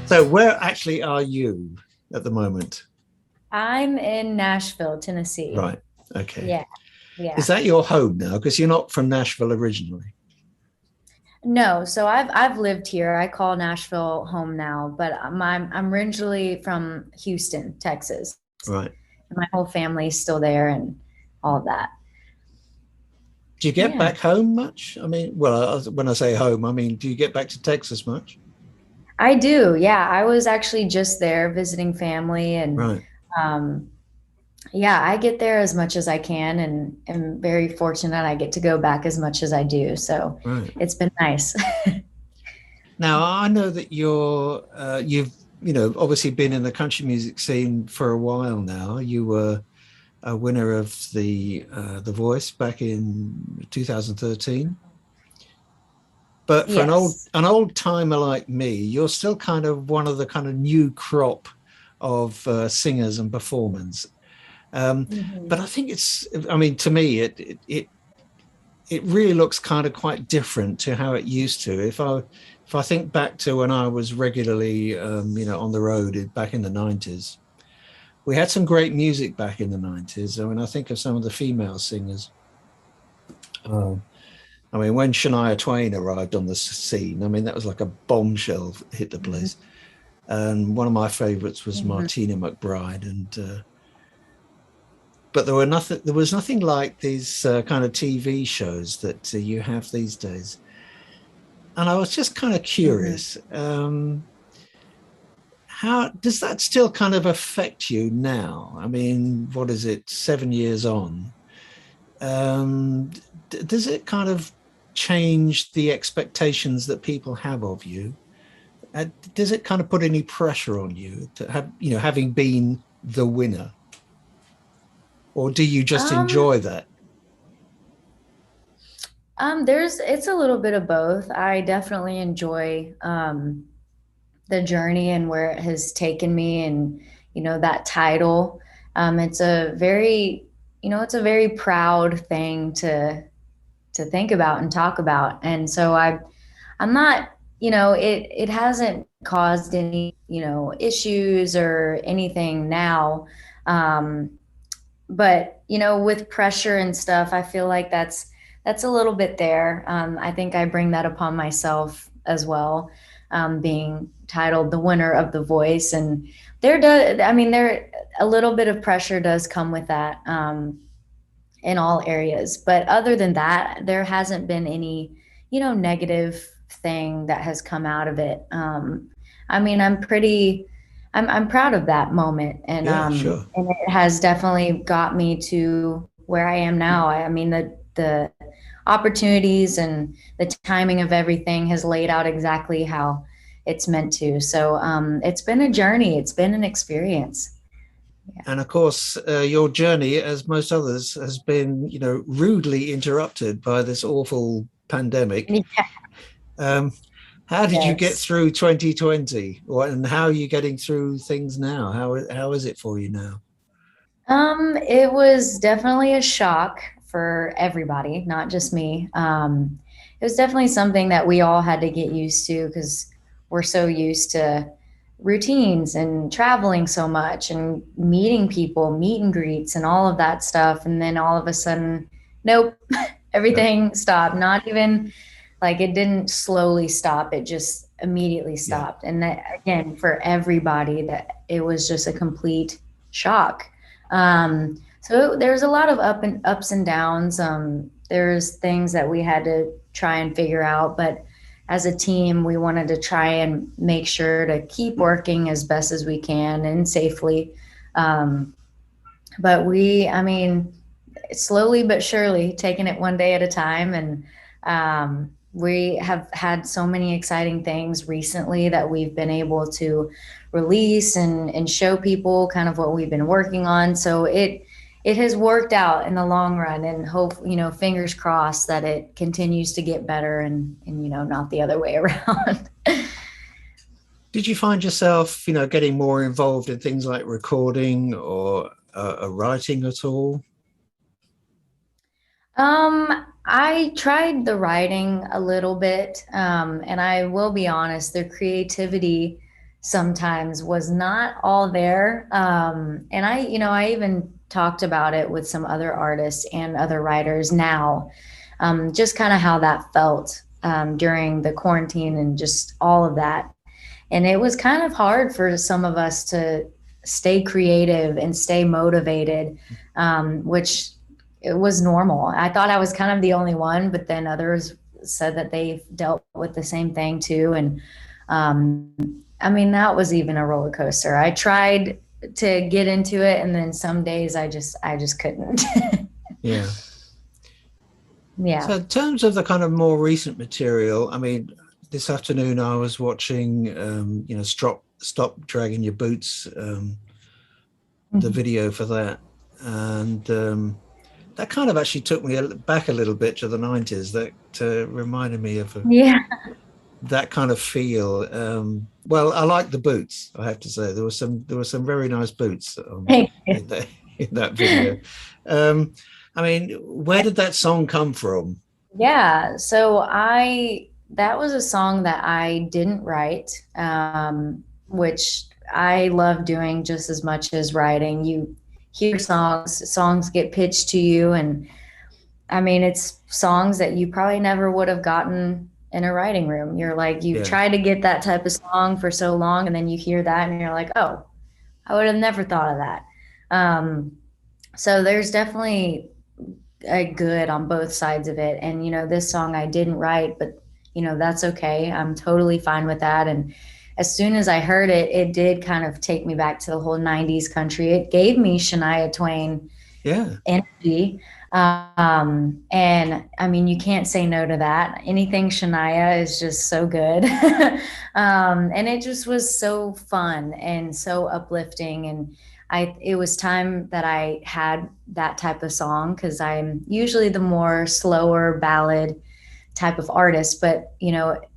So where actually are you at the moment? I'm in Nashville, Tennessee. Right. Okay. Yeah, Is yeah. that your home now? Because you're not from Nashville originally. No, so I've lived here. I call Nashville home now, but I'm originally from Houston, Texas. Right. My whole family's still there and all of that. Do you get Yeah, back home much? I mean, well, when I say home, I mean, do you get back to Texas much? I do. Yeah, I was actually just there visiting family and Right. um yeah, I get there as much as I can and am very fortunate I get to go back as much as I do. So Right. it's been nice. Now, I know that you've, obviously been in the country music scene for a while now. You were a winner of the Voice back in 2013. But for Yes. an old timer like me, you're still kind of one of the kind of new crop of singers and performers. Um, but Mhm. I think I mean, to me, it really looks kind of quite different to how it used to. If I think back to when I was regularly, on the road back in the 90s, we had some great music back in the 90s. I mean, I think of some of the female singers. Um, I mean, when Shania Twain arrived on the scene, I mean, that was like a bombshell hit the Mhm. place. And one of my favorites was Mhm. Martina McBride. But there was nothing like these kind of TV shows that you have these days. And I was just kind of Mhm. curious, how does that still kind of affect you now? I mean, what is it, 7 years on? Um, does it kind of change the expectations that people have of you? Does it kind of put any pressure on you to have, having been the winner, or do you just Um, enjoy that? it's a little bit of both. I definitely enjoy the journey and where it has taken me and that title. It's a very it's a very proud thing to think about and talk about. And so I'm not, it hasn't caused any, issues or anything now. Um, but with pressure and stuff, I feel like that's a little bit there. I think I bring that upon myself as well, being titled the winner of the Voice, and there a little bit of pressure does come with that, in all areas. But other than that, there hasn't been any, negative thing that has come out of it. I mean, I'm proud of that moment, Yeah, sure. and it has definitely got me to where I am now. I mean, the opportunities and the timing of everything has laid out exactly how it's meant to. So it's been a journey. It's been an experience. And of course, your journey, as most others, has been, rudely interrupted by this awful pandemic. Yeah. Um, how did you get Yes. through 2020? And how are you getting through things now? How is it for you now? It was definitely a shock for everybody, not just me. It was definitely something that we all had to get used to because we're so used to routines and traveling so much and meeting people, meet and greets, and all of that stuff. And then all of a sudden, nope, Yeah, everything stopped. Not even like it didn't slowly stop, it just immediately yeah. stopped. And that, again, for everybody, that it was just a complete shock. So there's a lot of ups and downs. There's things that we had to try and figure out, but as a team, we wanted to try and make sure to keep working as best as we can and safely. Um, but I mean, slowly but surely, taking it one day at a time. And we have had so many exciting things recently that we've been able to release and show people kind of what we've been working on. So it has worked out in the long run, and hope, fingers crossed that it continues to get better, and not the other way around. Did you find yourself, getting more involved in things like recording or writing at all? I tried the writing a little bit, and I will be honest, the creativity sometimes was not all there. And I even talked about it with some other artists and other writers now, just kind of how that felt during the quarantine and just all of that. And it was kind of hard for some of us to stay creative and stay motivated, which it was normal. I thought I was kind of the only one, but then others said that they dealt with the same thing too. And I mean, that was even a roller coaster. I tried to get into it, and then some days I just couldn't. Yeah. Yeah. So in terms of the kind of more recent material, I mean, this afternoon I was watching, Stop Draggin Your Boots, the video for that. And that kind of actually took me back a little bit to the 90s. That reminded me of that kind of feel. Well, I like the boots, I have to say. There were some very nice boots in that video. I mean, where did that song come from? Yeah, so that was a song that I didn't write, which I love doing just as much as writing. You hear songs get pitched to you, and I mean, it's songs that you probably never would have gotten in a writing room. You're like, you try to get that type of song for so long, and then you hear that and you're like, oh, I would have never thought of that. So there's definitely a good on both sides of it. And, this song I didn't write, but, that's okay. I'm totally fine with that. And as soon as I heard it, it did kind of take me back to the whole 90s country. It gave me Shania Twain energy. And I mean, you can't say no to that. Anything Shania is just so good. And it just was so fun and so uplifting. And it was time that I had that type of song, because I'm usually the more slower ballad type of artist. But,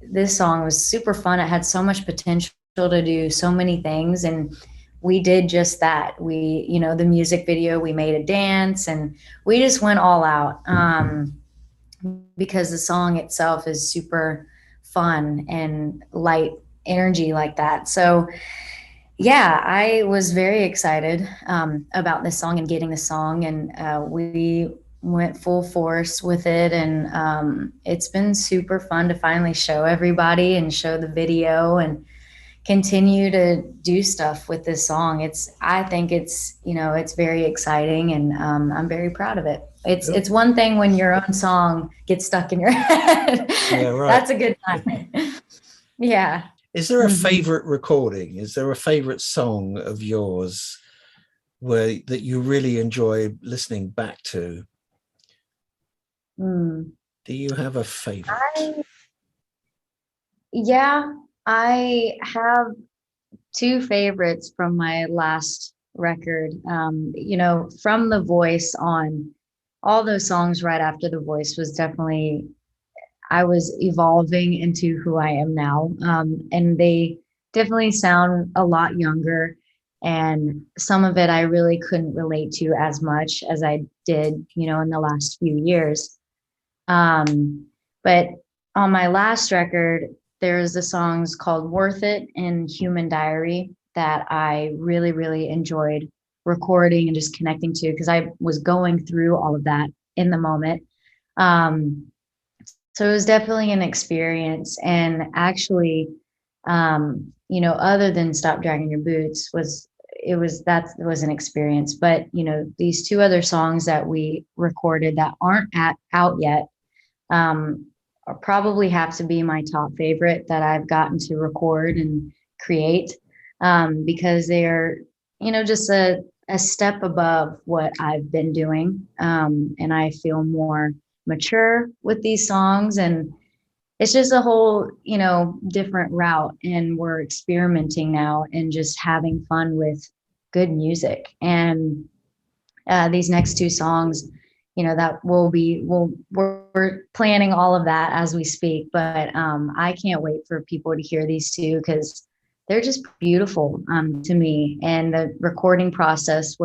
this song was super fun. It had so much potential to do so many things. And we did just that. We, the music video, we made a dance and we just went all out, because the song itself is super fun and light energy like that. So yeah, I was very excited about this song and getting the song, and we went full force with it. And it's been super fun to finally show everybody and show the video and continue to do stuff with this song. I think it's very exciting, and I'm very proud of it. It's one thing when your own song gets stuck in your head. Yeah, right. That's a good time. Yeah. Is there a favorite recording? Is there a favorite song of yours that you really enjoy listening back to? Do you have a favorite? I have two favorites from my last record. From The Voice on, all those songs right after The Voice was definitely, I was evolving into who I am now. And they definitely sound a lot younger. And some of it I really couldn't relate to as much as I did, in the last few years. But on my last record, there's the songs called Worth It and Human Diary that I really, really enjoyed recording and just connecting to, because I was going through all of that in the moment. So it was definitely an experience. And actually, other than Stop Draggin Your Boots was an experience. But, these two other songs that we recorded that aren't out yet, probably have to be my top favorite that I've gotten to record and create, because they're, just a step above what I've been doing. And I feel more mature with these songs, and it's just a whole, different route. And we're experimenting now and just having fun with good music. And these next two songs, that we're planning all of that as we speak. But I can't wait for people to hear these two, because they're just beautiful to me. And the recording process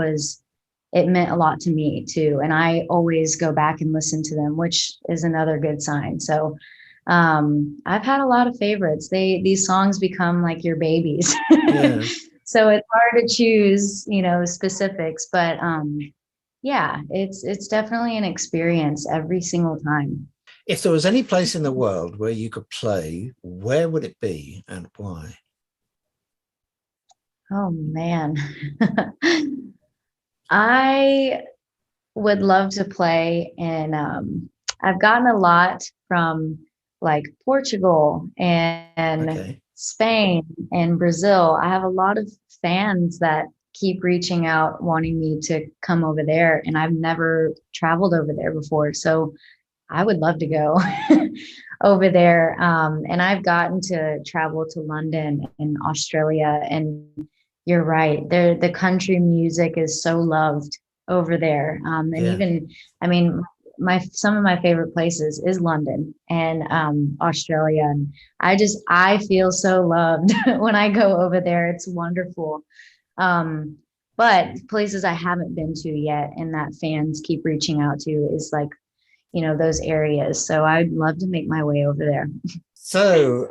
it meant a lot to me too. And I always go back and listen to them, which is another good sign. So I've had a lot of favorites. These songs become like your babies. Yeah. So it's hard to choose, specifics, but yeah, it's definitely an experience every single time. If there was any place in the world where you could play, where would it be and why? Oh man. I would love to play in I've gotten a lot from like Portugal and Okay. Spain and Brazil. I have a lot of fans that keep reaching out wanting me to come over there, and I've never traveled over there before. So I would love to go over there. And I've gotten to travel to London and Australia, and you're right. The country music is so loved over there. And Yeah. even, I mean, my some of my favorite places is London and Australia. And I feel so loved when I go over there. It's wonderful. Um, but places I haven't been to yet and that fans keep reaching out to is like, those areas. So I'd love to make my way over there. So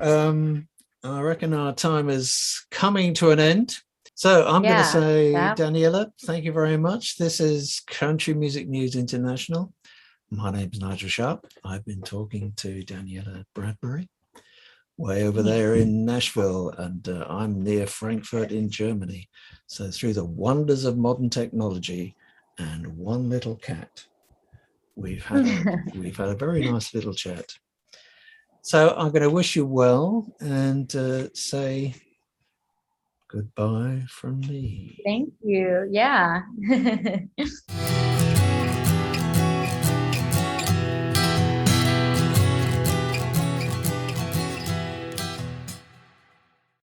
I reckon our time is coming to an end. So I'm going to Yeah, say, that Daniela, thank you very much. This is Country Music News International. My name's Nigel Sharpe. I've been talking to Danielle Bradbery way over there in Nashville, and I'm near Frankfurt in Germany. So through the wonders of modern technology and one little cat, we've had a very nice little chat. So I'm going to wish you well and say goodbye from me. Thank you. Yeah.